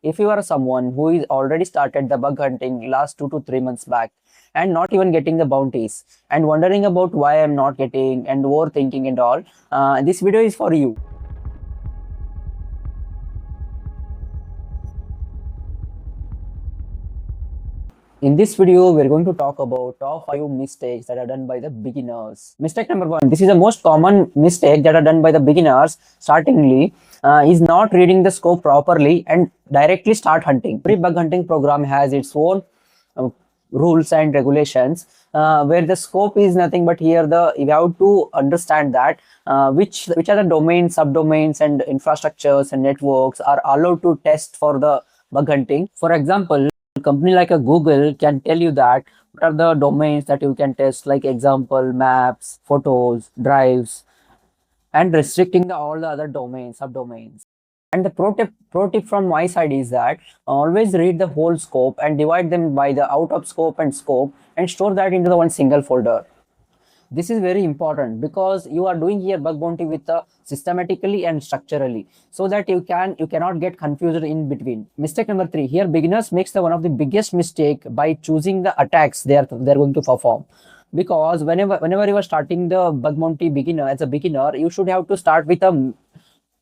If you are someone who is already started the bug hunting last 2 to 3 months back and not even getting the bounties and wondering about why I'm not getting and overthinking and all, this video is for you. In this video, we're going to talk about top 5 mistakes that are done by the beginners. Mistake number 1. This is the most common mistake that are done by the beginners startingly, is not reading the scope properly and directly start hunting. Every bug hunting program has its own uh, rules and regulations, where the scope is nothing but here you have to understand that which are the domains, subdomains and infrastructures and networks are allowed to test for the bug hunting. For example, company like a Google can tell you that what are the domains that you can test, like example maps, photos, drives, and restricting all the other domains, subdomains. And the pro tip from my side is that always read the whole scope and divide them by the out of scope and scope and store that into the one single folder. This is very important because you are doing here bug bounty with systematically and structurally, so that you cannot get confused in between. Mistake number 3, here beginners makes the one of the biggest mistake by choosing the attacks they're going to perform. Because whenever you are starting the bug bounty beginner, as a beginner, you should have to start with a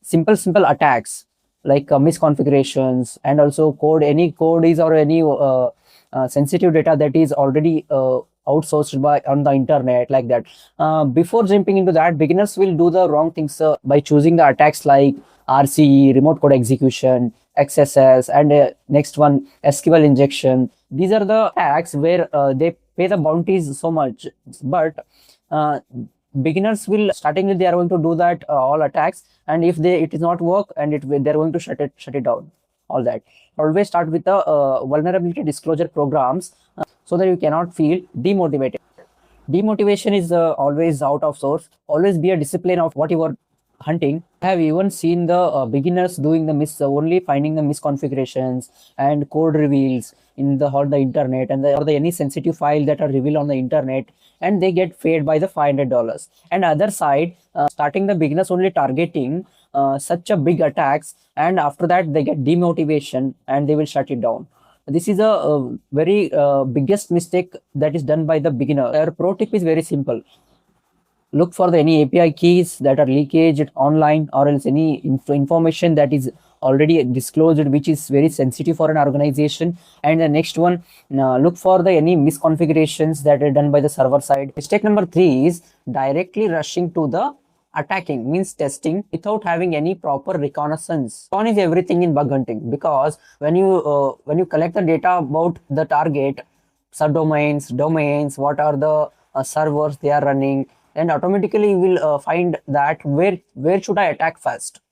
simple attacks like misconfigurations, and also any code is or any sensitive data that is already outsourced by on the internet, like that. Before jumping into that, beginners will do the wrong things by choosing the attacks like RCE, remote code execution, XSS, and next one, SQL injection. These are the attacks where they pay the bounties so much, but beginners will startingly they are going to do that all attacks, and if it is not work, and they're going to shut it down. All that, always start with the vulnerability disclosure programs, so that you cannot feel demotivated. Demotivation is always out of source. Always be a discipline of what you are hunting. I have even seen the beginners doing the only finding the misconfigurations and code reveals in the all the internet, and or the any sensitive file that are revealed on the internet, and they get paid by the $500. And other side, starting the beginners only targeting such a big attacks, and after that they get demotivation and they will shut it down. This is a very biggest mistake that is done by the beginner. Our pro tip is very simple. Look for any API keys that are leakaged online, or else any information that is already disclosed, which is very sensitive for an organization. And the next one, look for any misconfigurations that are done by the server side. Mistake number 3 is directly rushing to the attacking, means testing without having any proper reconnaissance. Recon is everything in bug hunting, because when you collect the data about the target, subdomains, domains, what are the servers they are running, and automatically you will find that where should I attack first.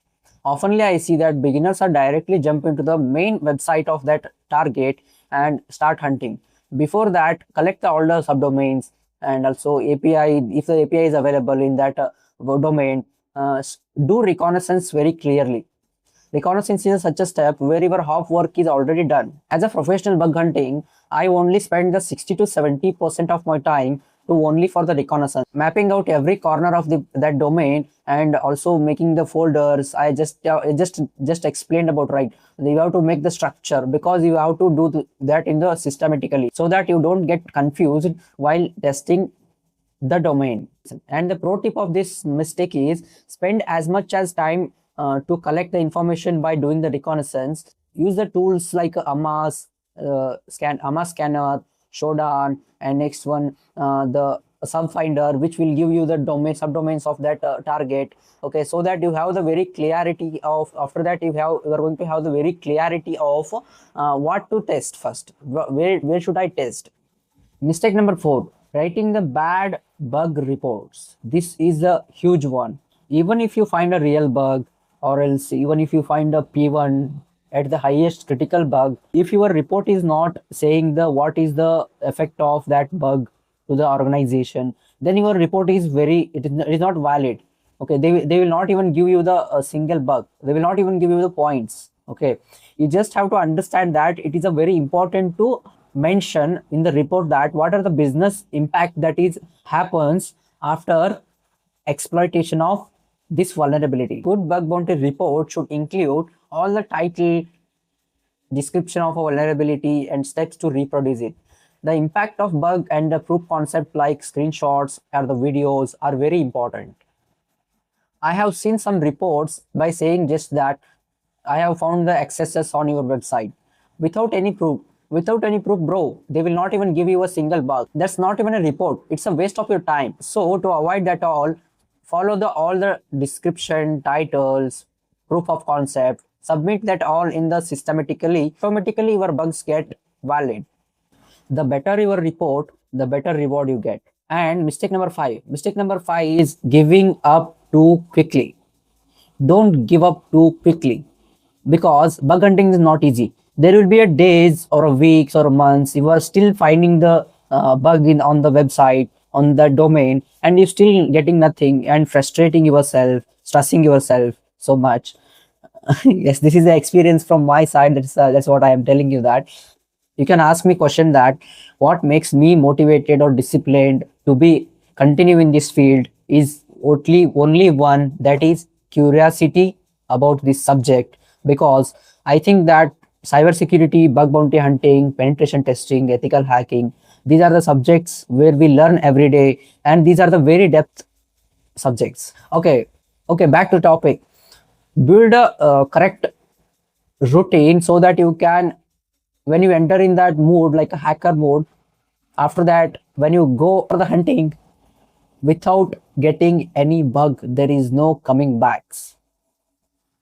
Oftenly I see that beginners are directly jump into the main website of that target and start hunting. Before that, collect all the subdomains, and also API, if the API is available in that domain. Do reconnaissance very clearly. Reconnaissance is such a step where your half work is already done. As a professional bug hunting, I only spend the 60 to 70% of my time to only for the reconnaissance, mapping out every corner of that domain, and also making the folders. I just explained about, right? You have to make the structure, because you have to do that in the systematically, so that you don't get confused while testing the domain. And the pro tip of this mistake is spend as much as time to collect the information by doing the reconnaissance. Use the tools like Amass, Amass scanner, Shodan, and next one, the subfinder, which will give you the subdomains of that target. Okay, so that you have the very clarity of, after that you are going to have the very clarity of what to test first. Where should I test? Mistake number 4, writing the bad bug reports. This is a huge one. Even if you find a real bug, or else even if you find a P1 at the highest critical bug, if your report is not saying what is the effect of that bug to the organization, then your report is it is not valid. Okay, they will not even give you the single bug. They will not even give you the points. Okay, you just have to understand that it is a very important to mention in the report that what are the business impact that is happens after exploitation of this vulnerability. Good bug bounty report should include all the title, description of a vulnerability, and steps to reproduce it. The impact of bug and the proof concept like screenshots or the videos are very important. I have seen some reports by saying just that I have found the excesses on your website without any proof. Without any proof, bro, they will not even give you a single bug. That's not even a report. It's a waste of your time. So to avoid that all, follow the all the description, titles, proof of concept, submit that all in the systematically. Automatically your bugs get valid. The better your report, the better reward you get. And mistake number five. Mistake number five is giving up too quickly. Don't give up too quickly because bug hunting is not easy. There will be a days or a weeks or a months you are still finding the bug in on the website on the domain and you're still getting nothing and frustrating yourself, stressing yourself so much. Yes, this is the experience from my side. That's what I am telling you. That you can ask me question that what makes me motivated or disciplined to be continue in this field is only one, that is curiosity about this subject. Because I think that cybersecurity, bug bounty hunting, penetration testing, ethical hacking, these are the subjects where we learn every day, and these are the very depth subjects. Okay, back to topic. Build a correct routine so that you can, when you enter in that mode like a hacker mode, after that when you go for the hunting without getting any bug, there is no coming backs.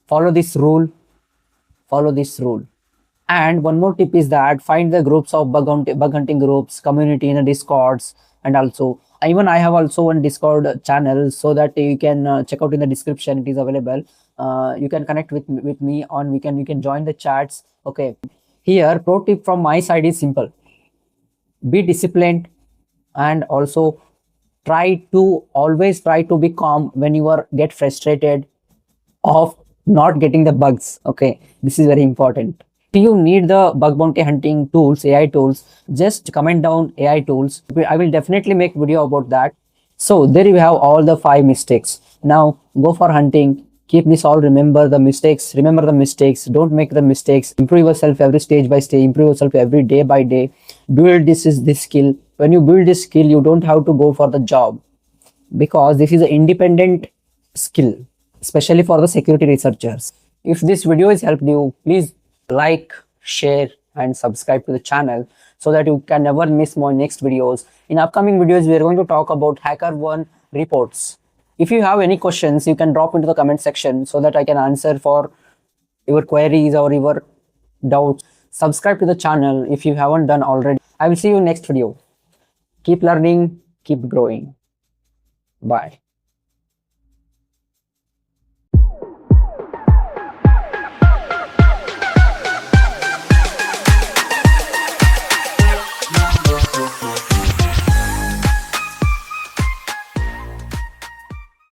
Follow this rule. Follow this rule. And one more tip is that find the groups of bug hunting groups, community in the discords. And also even I have also one discord channel, so that you can check out in the description, it is available. You can connect with me on, you can join the chats. Okay, here pro tip from my side is simple: be disciplined, and also always try to be calm when you are get frustrated of not getting the bugs. Okay, this is very important. If you need the bug bounty hunting tools, AI tools, just comment down AI tools. I will definitely make video about that. So there you have all the 5 mistakes. Now go for hunting. Keep this all. Remember the mistakes. Don't make the mistakes. Improve yourself every stage by stage. Improve yourself every day by day. Build this skill. When you build this skill, you don't have to go for the job, because this is an independent skill, especially for the security researchers. If this video has helped you, please like, share, and subscribe to the channel so that you can never miss my next videos. In upcoming videos, we are going to talk about HackerOne reports. If you have any questions, you can drop into the comment section so that I can answer for your queries or your doubts. Subscribe to the channel if you haven't done already. I will see you next video. Keep learning, keep growing. Bye.